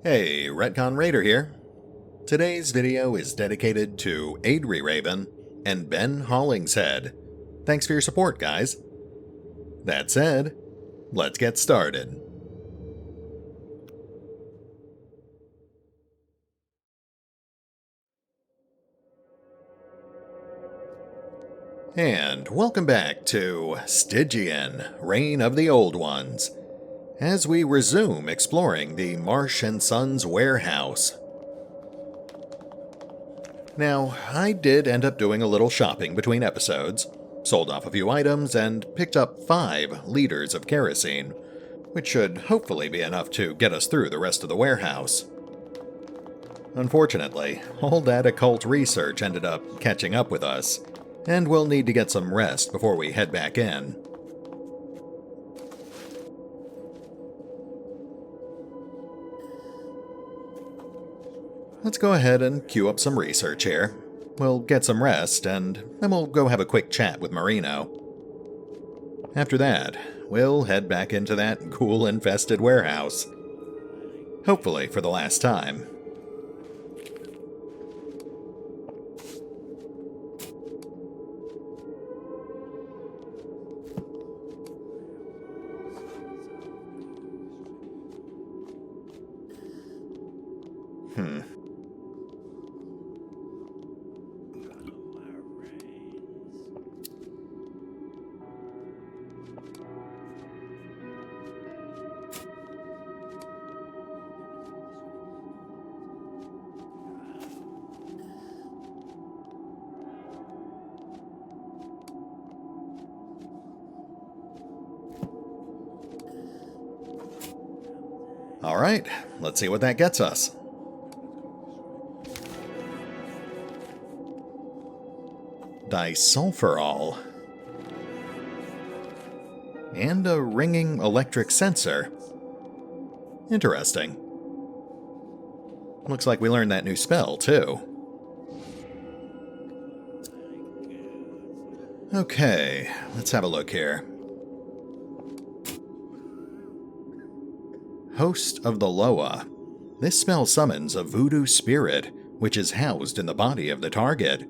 Hey, RetconRaider here. Today's video is dedicated to AdriRaven and Ben Hollingshead. Thanks for your support, guys. That said, let's get started. And welcome back to Stygian, Reign of the Old Ones, as we resume exploring the Marsh & Sons warehouse. Now, I did end up doing a little shopping between episodes, sold off a few items, and picked up 5 liters of kerosene, which should hopefully be enough to get us through the rest of the warehouse. Unfortunately, all that occult research ended up catching up with us, and we'll need to get some rest before we head back in. Let's go ahead and queue up some research here. We'll get some rest, and then we'll go have a quick chat with Marino. After that, we'll head back into that ghoul-infested warehouse. Hopefully for the last time. Alright, let's see what that gets us. Disulfurol. And a ringing electric sensor. Interesting. Looks like we learned that new spell, too. Okay, let's have a look here. Host of the Loa. This spell summons a voodoo spirit, which is housed in the body of the target.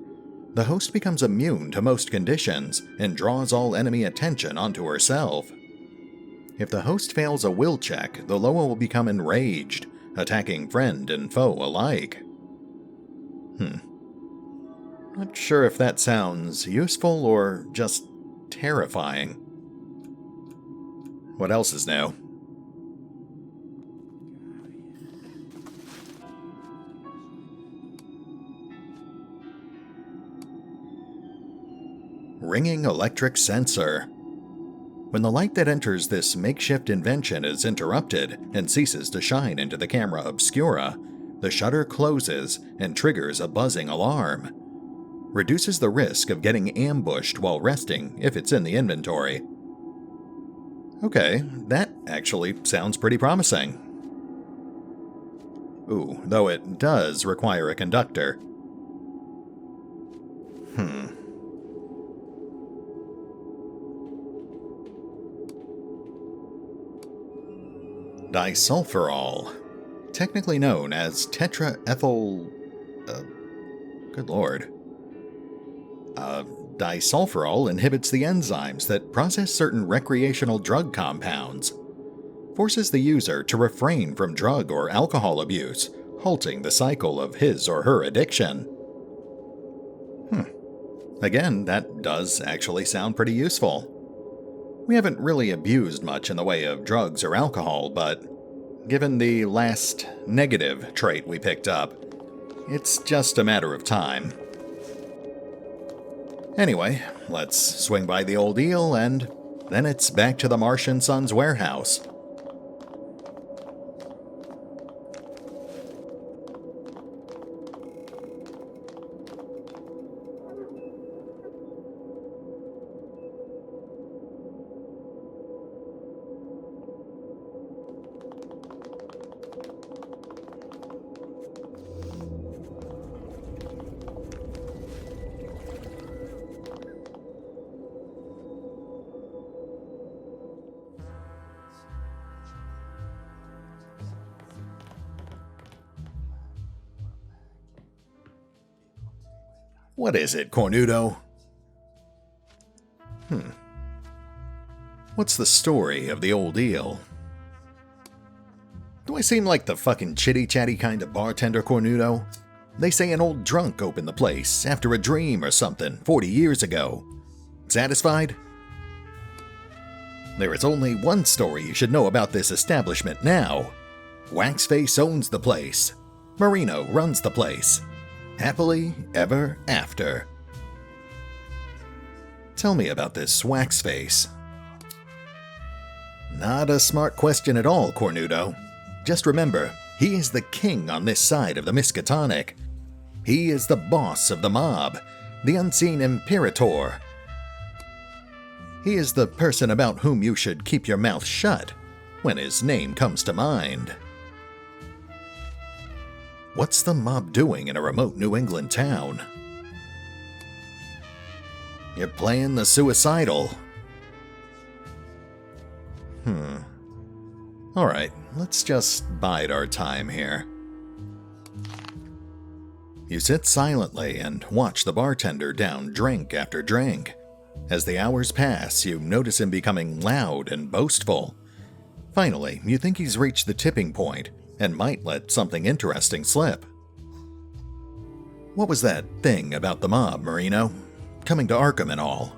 The host becomes immune to most conditions and draws all enemy attention onto herself. If the host fails a will check, the Loa will become enraged, attacking friend and foe alike. Not sure if that sounds useful or just terrifying. What else is new? Ringing electric sensor. When the light that enters this makeshift invention is interrupted and ceases to shine into the camera obscura, the shutter closes and triggers a buzzing alarm. Reduces the risk of getting ambushed while resting if it's in the inventory. Okay, that actually sounds pretty promising. Ooh, though it does require a conductor. Disulfurol, technically known as tetraethyl... good lord. Disulfurol inhibits the enzymes that process certain recreational drug compounds. Forces the user to refrain from drug or alcohol abuse, halting the cycle of his or her addiction. Again, that does actually sound pretty useful. We haven't really abused much in the way of drugs or alcohol, but given the last negative trait we picked up, it's just a matter of time. Anyway, let's swing by the old eel, and then it's back to the Marsh & Sons warehouse. What is it, Cornudo? What's the story of the old eel? Do I seem like the fucking chitty-chatty kind of bartender, Cornudo? They say an old drunk opened the place after a dream or something 40 years ago. Satisfied? There is only one story you should know about this establishment now. Waxface owns the place. Marino runs the place. Happily ever after. Tell me about this Waxface. Not a smart question at all, Cornudo. Just remember, he is the king on this side of the Miskatonic. He is the boss of the mob, the unseen imperator. He is the person about whom you should keep your mouth shut when his name comes to mind. What's the mob doing in a remote New England town? You're playing the suicidal. Alright, let's just bide our time here. You sit silently and watch the bartender down drink after drink. As the hours pass, you notice him becoming loud and boastful. Finally, you think he's reached the tipping point and might let something interesting slip. What was that thing about the mob, Marino? Coming to Arkham and all.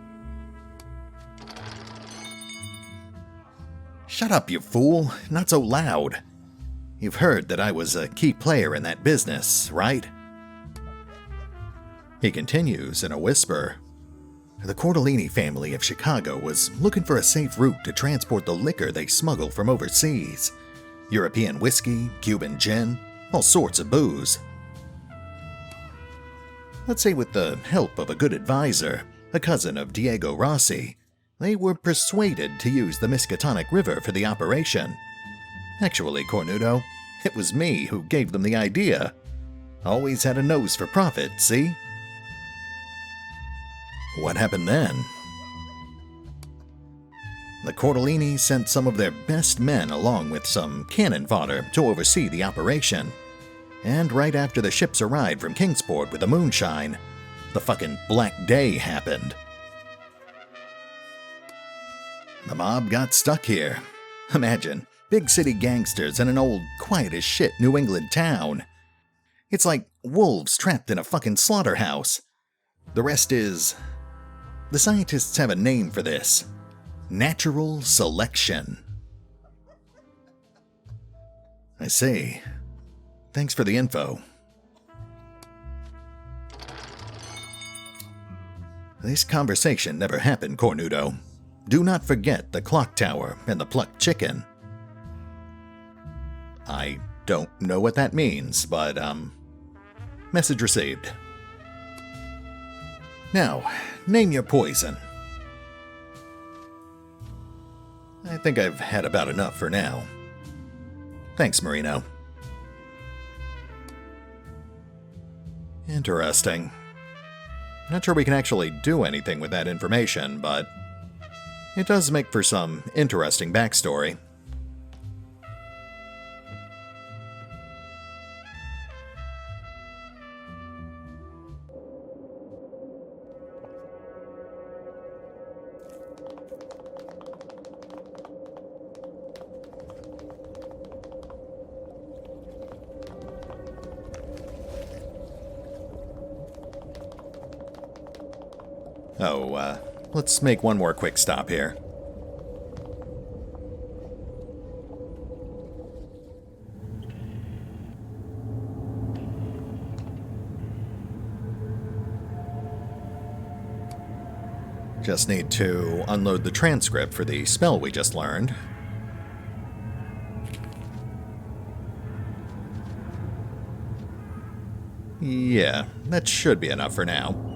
Shut up, you fool. Not so loud. You've heard that I was a key player in that business, right? He continues in a whisper. The Cordellini family of Chicago was looking for a safe route to transport the liquor they smuggle from overseas. European whiskey, Cuban gin, all sorts of booze. Let's say with the help of a good advisor, a cousin of Diego Rossi, they were persuaded to use the Miskatonic River for the operation. Actually, Cornudo, it was me who gave them the idea. Always had a nose for profit, see? What happened then? The Cordellini sent some of their best men along with some cannon fodder to oversee the operation. And right after the ships arrived from Kingsport with the moonshine, the fucking Black Day happened. The mob got stuck here. Imagine, big city gangsters in an old, quiet-as-shit New England town. It's like wolves trapped in a fucking slaughterhouse. The rest is... The scientists have a name for this. Natural selection. I see. Thanks for the info. This conversation never happened, Cornudo. Do not forget the clock tower and the plucked chicken. I don't know what that means, but, message received. Now, name your poison. I think I've had about enough for now. Thanks, Marino. Interesting. Not sure we can actually do anything with that information, but it does make for some interesting backstory. Let's make one more quick stop here. Just need to unload the transcript for the spell we just learned. Yeah, that should be enough for now.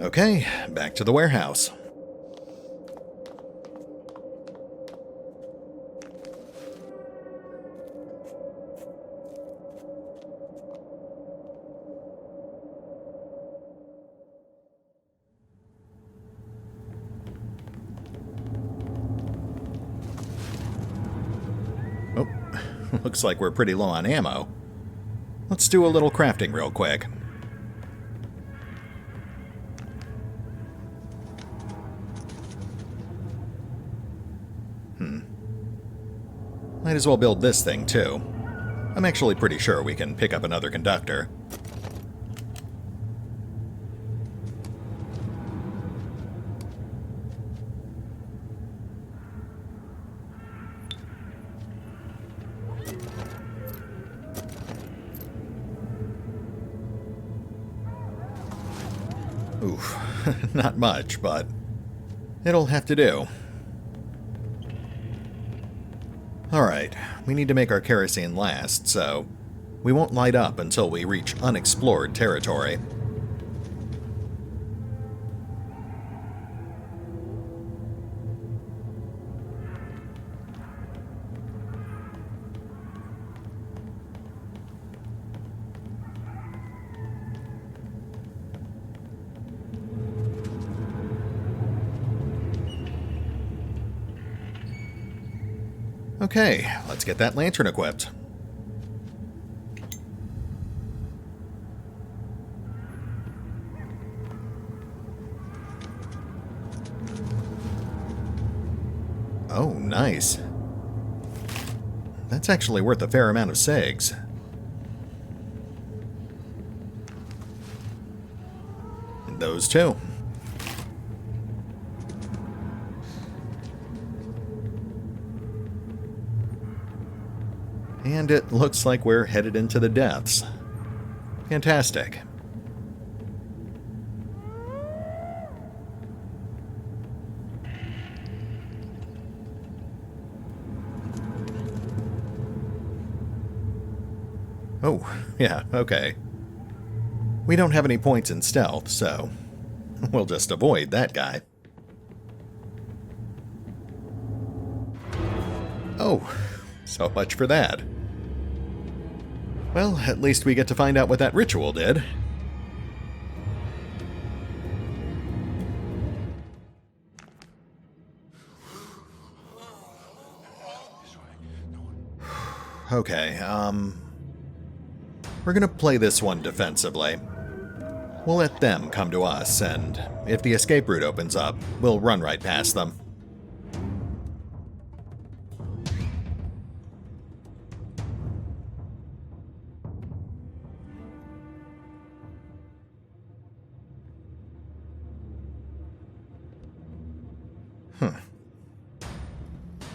Okay, back to the warehouse. Looks like we're pretty low on ammo. Let's do a little crafting real quick. Might as well build this thing, too. I'm actually pretty sure we can pick up another conductor. Oof, not much, but it'll have to do. Alright, we need to make our kerosene last, so we won't light up until we reach unexplored territory. Okay, let's get that lantern equipped. Oh, nice. That's actually worth a fair amount of segs. Those two. And it looks like we're headed into the depths. Fantastic. Oh, yeah, okay. We don't have any points in stealth, so we'll just avoid that guy. Oh, so much for that. Well, at least we get to find out what that ritual did. Okay, we're gonna play this one defensively. We'll let them come to us, and if the escape route opens up, we'll run right past them.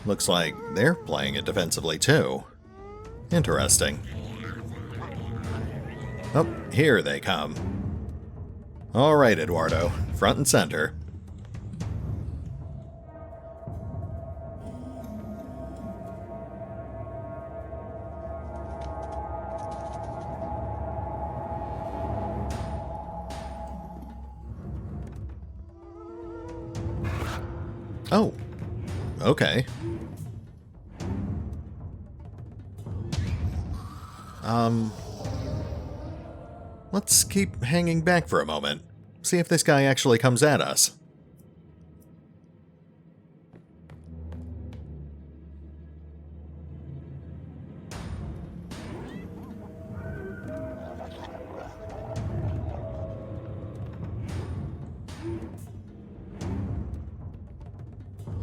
Looks like they're playing it defensively too. Interesting. Oh, here they come. All right, Eduardo, front and center. Oh, okay. Let's keep hanging back for a moment. See if this guy actually comes at us.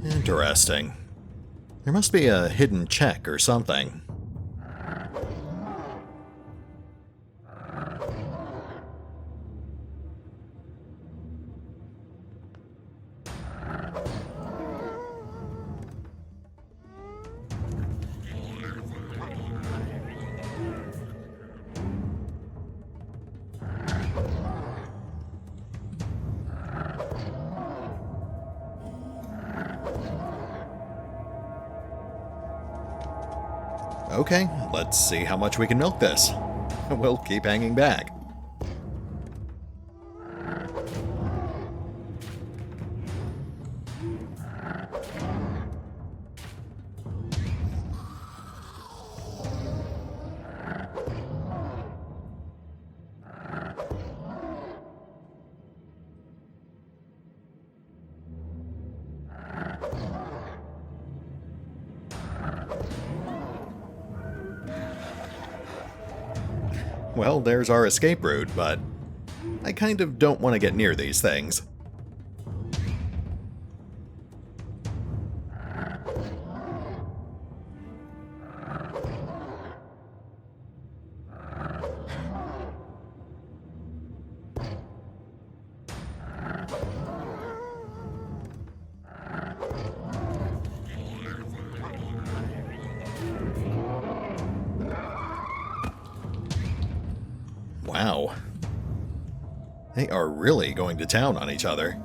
Interesting. There must be a hidden check or something. Okay, let's see how much we can milk this. We'll keep hanging back. Well, there's our escape route, but I kind of don't want to get near these things. Wow. They are really going to town on each other.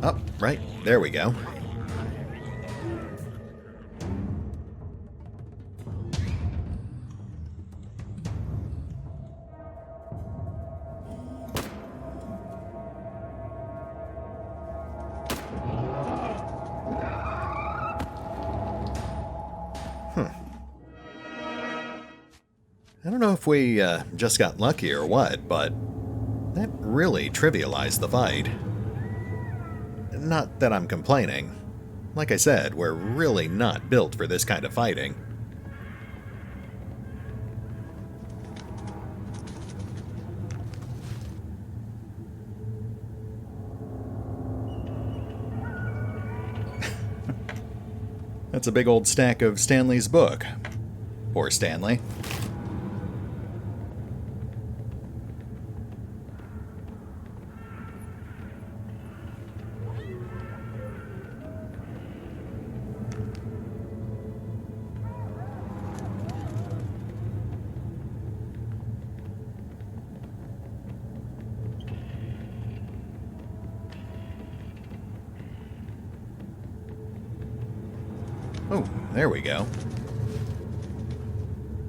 Oh, right. There we go. I don't know if we just got lucky or what, but that really trivialized the fight. Not that I'm complaining. Like I said, we're really not built for this kind of fighting. That's a big old stack of Stanley's book. Poor Stanley. Oh, there we go.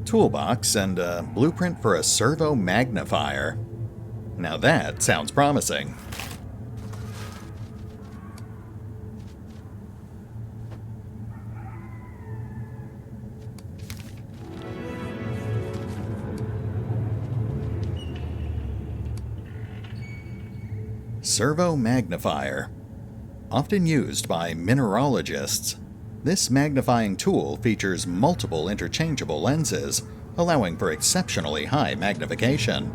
Toolbox and a blueprint for a servo magnifier. Now that sounds promising. Servo magnifier. Often used by mineralogists, this magnifying tool features multiple interchangeable lenses, allowing for exceptionally high magnification.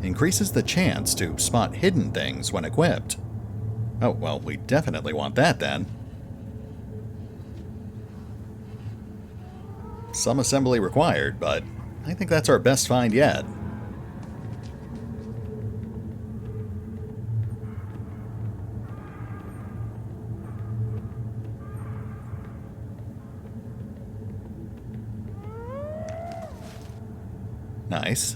Increases the chance to spot hidden things when equipped. Oh, well, we definitely want that then. Some assembly required, but I think that's our best find yet. Nice.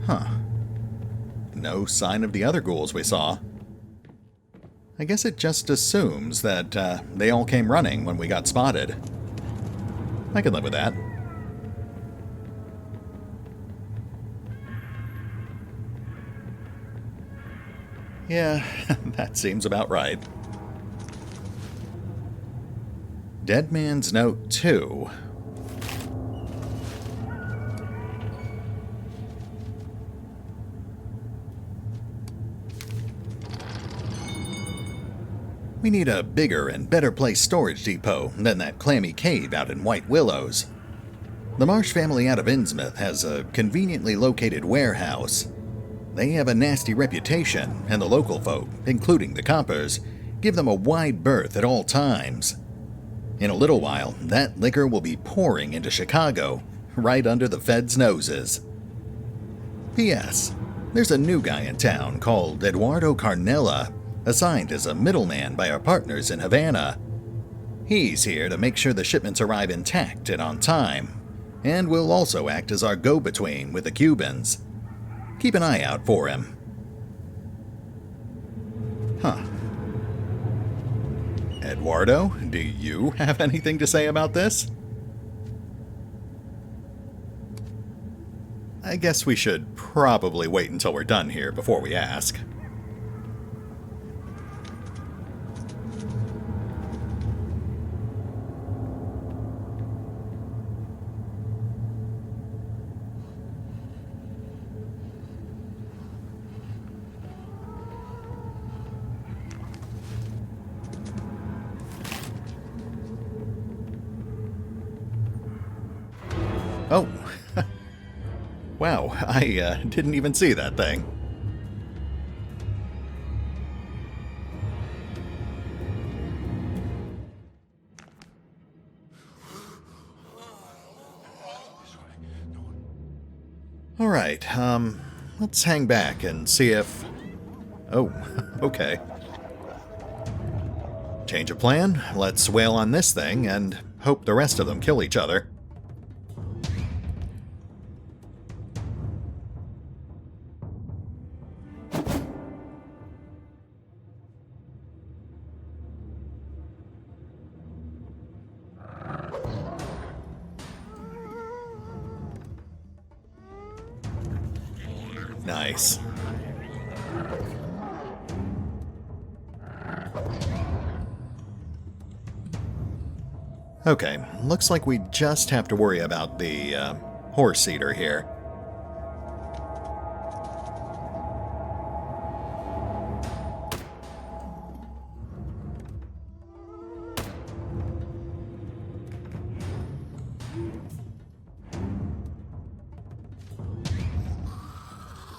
Huh. No sign of the other ghouls we saw. I guess it just assumes that they all came running when we got spotted. I can live with that. Yeah, that seems about right. Dead Man's Note 2. We need a bigger and better placed storage depot than that clammy cave out in White Willows. The Marsh family out of Innsmouth has a conveniently located warehouse. They have a nasty reputation, and the local folk, including the coppers, give them a wide berth at all times. In a little while, that liquor will be pouring into Chicago, right under the feds' noses. P.S. There's a new guy in town called Eduardo Carnella, assigned as a middleman by our partners in Havana. He's here to make sure the shipments arrive intact and on time, and will also act as our go-between with the Cubans. Keep an eye out for him. Huh. Eduardo, do you have anything to say about this? I guess we should probably wait until we're done here before we ask. Oh, wow, I didn't even see that thing. Alright, let's hang back and see if... Oh, okay. Change of plan, let's wail on this thing and hope the rest of them kill each other. Nice. Okay, looks like we just have to worry about the horse eater here.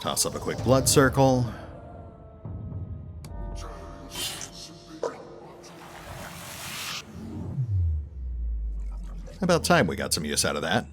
Toss up a quick blood circle. About time we got some use out of that.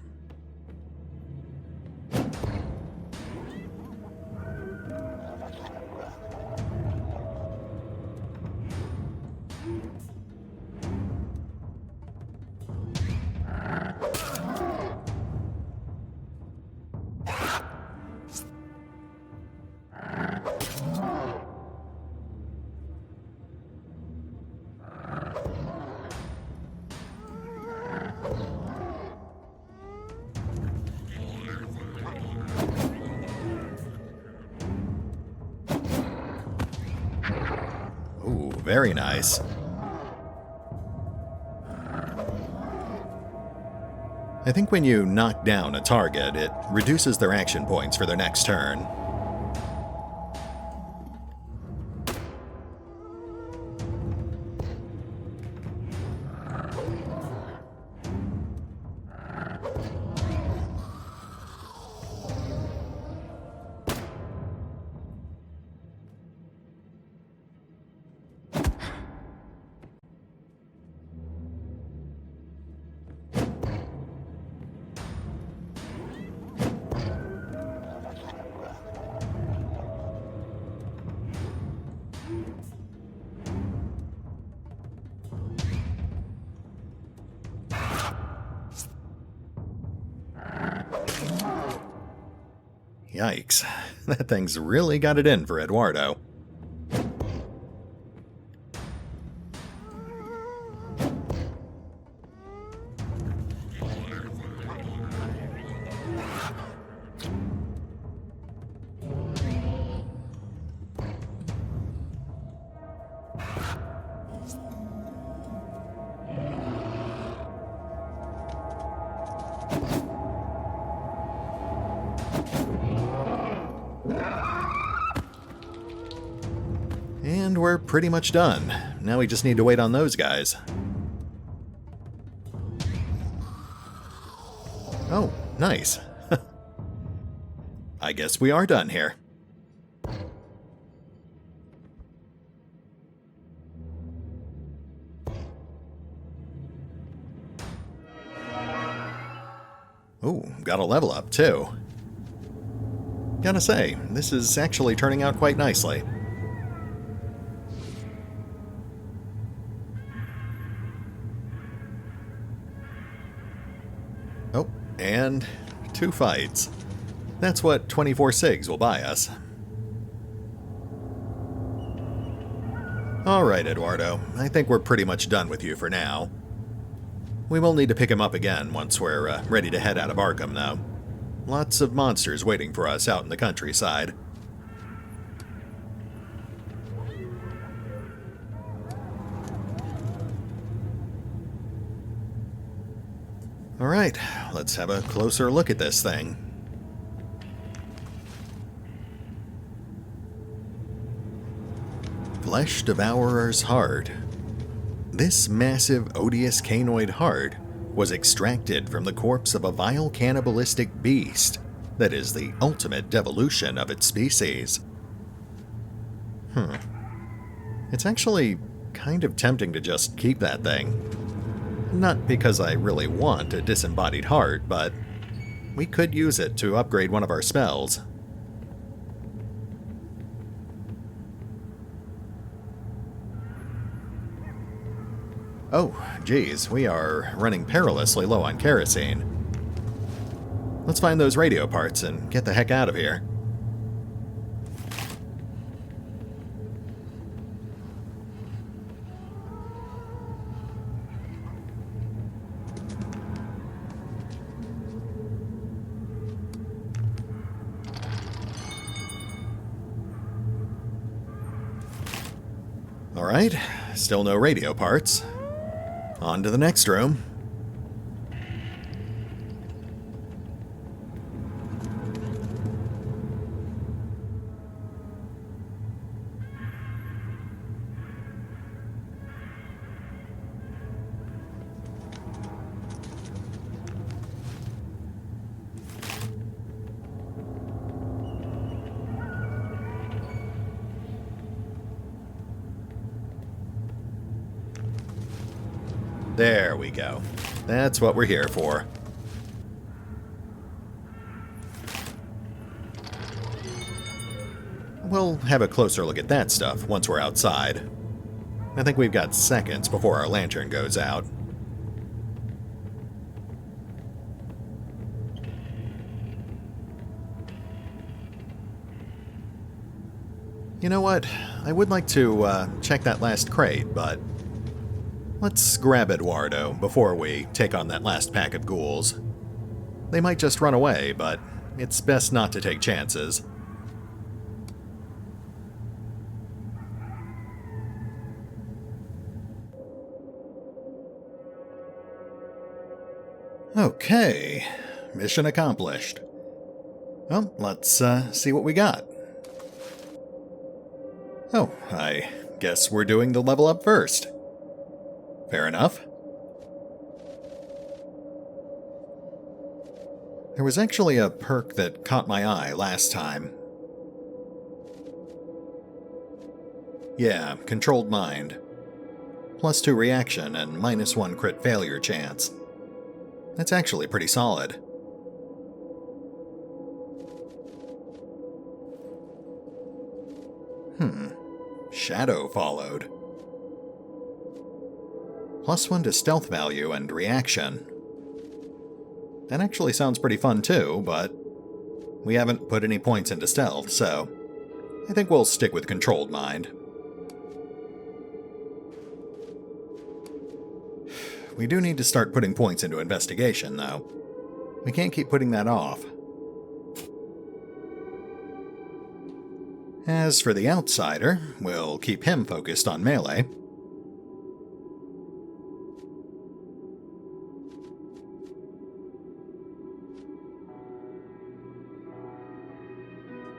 Ooh, very nice. I think when you knock down a target, it reduces their action points for their next turn. Yikes, that thing's really got it in for Eduardo. And we're pretty much done. Now we just need to wait on those guys. Oh, nice. I guess we are done here. got a level up too. Gotta say, this is actually turning out quite nicely. Oh, and 2 fights. That's what 24 SIGs will buy us. Alright, Eduardo. I think we're pretty much done with you for now. We will need to pick him up again once we're ready to head out of Arkham, though. Lots of monsters waiting for us out in the countryside. Alright, let's have a closer look at this thing. Flesh Devourer's Heart. This massive, odious canoid heart was extracted from the corpse of a vile cannibalistic beast that is the ultimate devolution of its species. It's actually kind of tempting to just keep that thing. Not because I really want a disembodied heart, but we could use it to upgrade one of our spells. Oh, geez, we are running perilously low on kerosene. Let's find those radio parts and get the heck out of here. Alright, still no radio parts. On to the next room. There we go. That's what we're here for. We'll have a closer look at that stuff once we're outside. I think we've got seconds before our lantern goes out. You know what? I would like to check that last crate, but let's grab Eduardo before we take on that last pack of ghouls. They might just run away, but it's best not to take chances. Okay, mission accomplished. Well, let's see what we got. Oh, I guess we're doing the level up first. Fair enough. There was actually a perk that caught my eye last time. Yeah, Controlled Mind. +2 reaction and -1 crit failure chance. That's actually pretty solid. Shadow followed. +1 to stealth value and reaction. That actually sounds pretty fun too, but we haven't put any points into stealth, so I think we'll stick with Controlled Mind. We do need to start putting points into investigation, though. We can't keep putting that off. As for the outsider, we'll keep him focused on melee.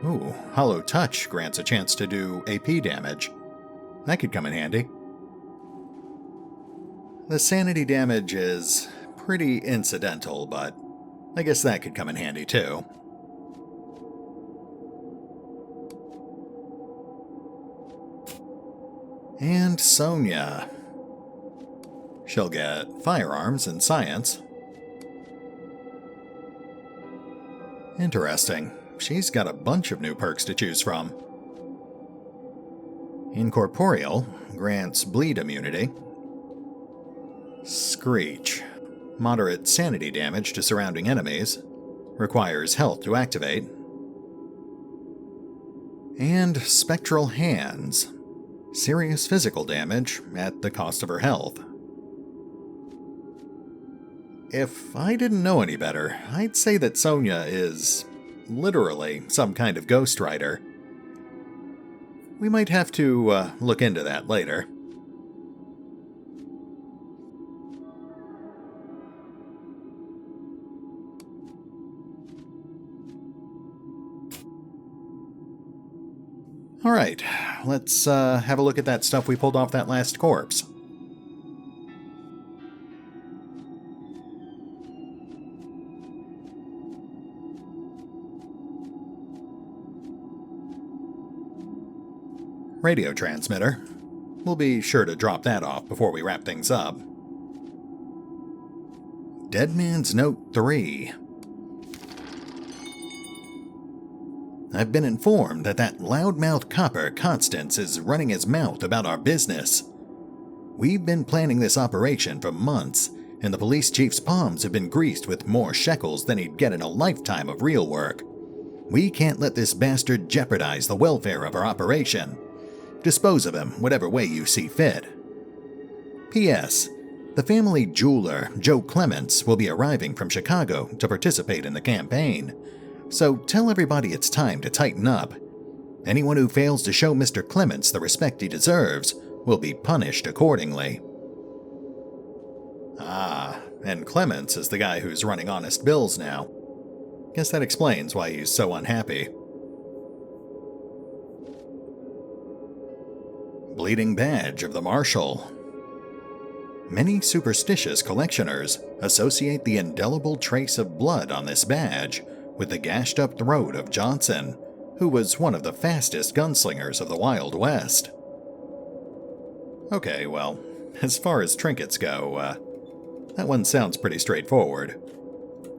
Ooh, Hollow Touch grants a chance to do AP damage. That could come in handy. The sanity damage is pretty incidental, but I guess that could come in handy too. And Sonia. She'll get firearms and science. Interesting. She's got a bunch of new perks to choose from. Incorporeal grants bleed immunity. Screech. Moderate sanity damage to surrounding enemies. Requires health to activate. And Spectral Hands. Serious physical damage at the cost of her health. If I didn't know any better, I'd say that Sonya is literally some kind of ghostwriter. We might have to look into that later. Alright, let's have a look at that stuff we pulled off that last corpse. Radio transmitter. We'll be sure to drop that off before we wrap things up. Dead Man's Note 3. I've been informed that loudmouth copper Constance is running his mouth about our business. We've been planning this operation for months, and the police chief's palms have been greased with more shekels than he'd get in a lifetime of real work. We can't let this bastard jeopardize the welfare of our operation. Dispose of him whatever way you see fit. P.S. The family jeweler, Joe Clements, will be arriving from Chicago to participate in the campaign. So tell everybody it's time to tighten up. Anyone who fails to show Mr. Clements the respect he deserves will be punished accordingly. Ah, and Clements is the guy who's running Honest Bills now. Guess that explains why he's so unhappy. Bleeding Badge of the Marshal. Many superstitious collectioners associate the indelible trace of blood on this badge with the gashed-up throat of Johnson, who was one of the fastest gunslingers of the Wild West. Okay, well, as far as trinkets go, that one sounds pretty straightforward.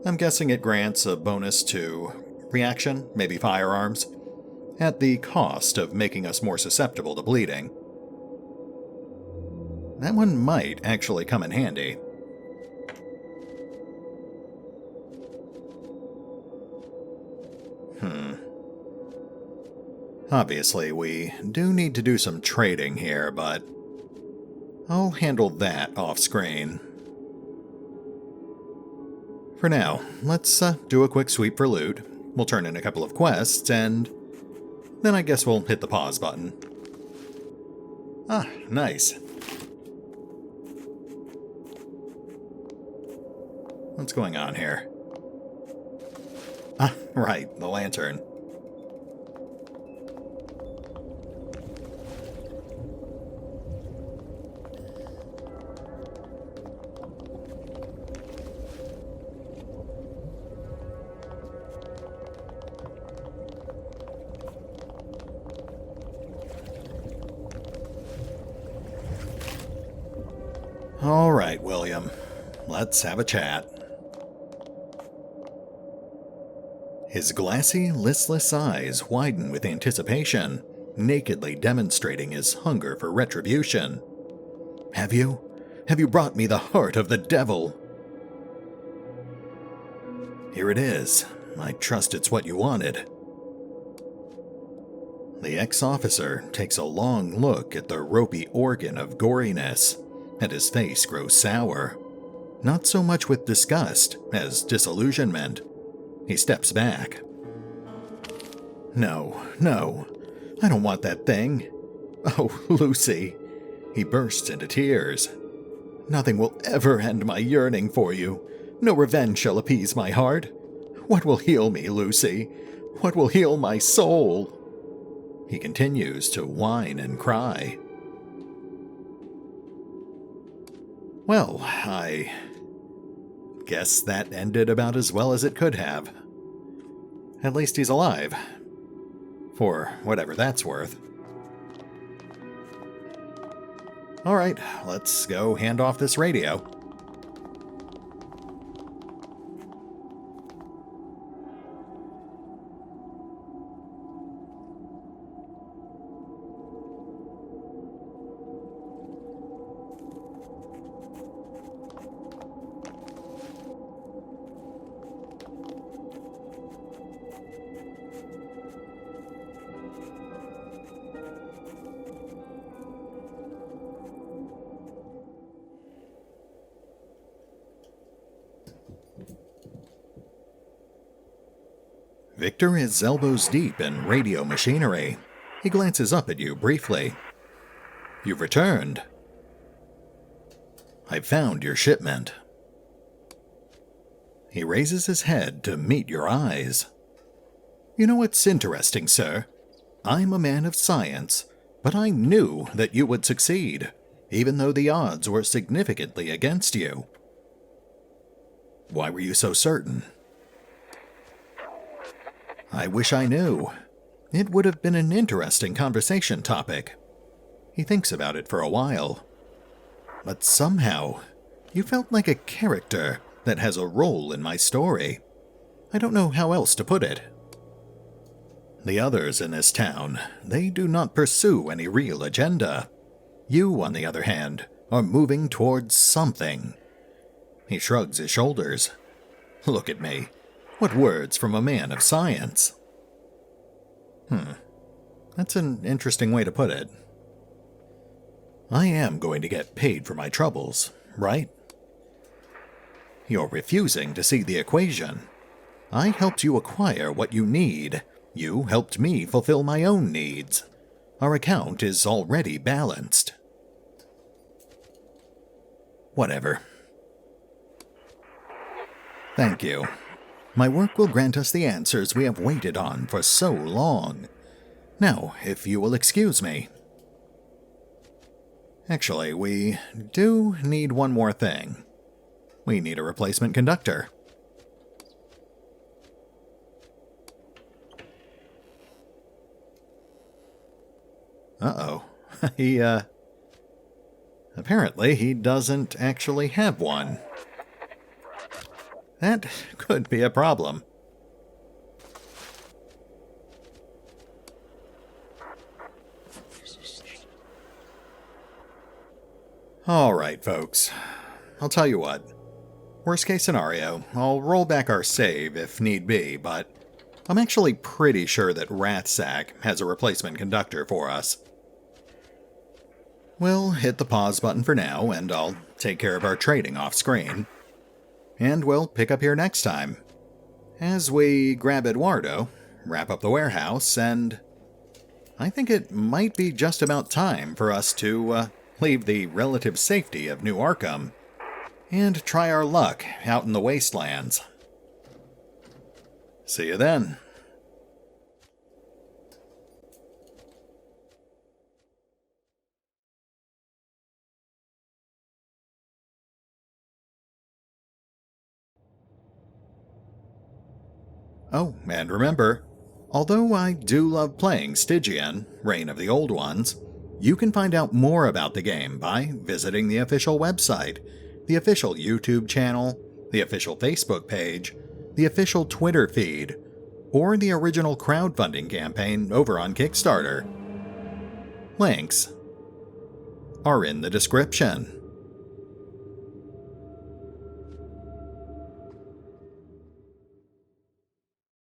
I'm guessing it grants a bonus to reaction, maybe firearms, at the cost of making us more susceptible to bleeding. That one might actually come in handy. Obviously, we do need to do some trading here, but I'll handle that off-screen. For now, let's do a quick sweep for loot. We'll turn in a couple of quests, and then I guess we'll hit the pause button. Ah, nice. What's going on here? Ah, right, the lantern. All right, William. Let's have a chat. His glassy, listless eyes widen with anticipation, nakedly demonstrating his hunger for retribution. Have you? Have you brought me the heart of the devil? Here it is. I trust it's what you wanted. The ex-officer takes a long look at the ropey organ of goriness, and his face grows sour. Not so much with disgust as disillusionment. He steps back. No, I don't want that thing. Oh, Lucy. He bursts into tears. Nothing will ever end my yearning for you. No revenge shall appease my heart. What will heal me, Lucy? What will heal my soul? He continues to whine and cry. Well, I guess that ended about as well as it could have. At least he's alive. For whatever that's worth. Alright, let's go hand off this radio. Victor is elbows deep in radio machinery. He glances up at you briefly. You've returned. I've found your shipment. He raises his head to meet your eyes. You know what's interesting, sir? I'm a man of science, but I knew that you would succeed, even though the odds were significantly against you. Why were you so certain? I wish I knew. It would have been an interesting conversation topic. He thinks about it for a while. But somehow, you felt like a character that has a role in my story. I don't know how else to put it. The others in this town, they do not pursue any real agenda. You, on the other hand, are moving towards something. He shrugs his shoulders. Look at me. What words from a man of science. That's an interesting way to put it. I am going to get paid for my troubles, right? You're refusing to see the equation. I helped you acquire what you need. You helped me fulfill my own needs. Our account is already balanced. Whatever. Thank you. My work will grant us the answers we have waited on for so long. Now, if you will excuse me. Actually, we do need one more thing. We need a replacement conductor. Uh-oh. Apparently he doesn't actually have one. That could be a problem. Alright, folks. I'll tell you what. Worst case scenario, I'll roll back our save if need be, but I'm actually pretty sure that Ratsack has a replacement conductor for us. We'll hit the pause button for now, and I'll take care of our trading off-screen. And we'll pick up here next time, as we grab Eduardo, wrap up the warehouse, and I think it might be just about time for us to leave the relative safety of New Arkham and try our luck out in the wastelands. See you then. Oh, and remember, although I do love playing Stygian, Reign of the Old Ones, you can find out more about the game by visiting the official website, the official YouTube channel, the official Facebook page, the official Twitter feed, or the original crowdfunding campaign over on Kickstarter. Links are in the description.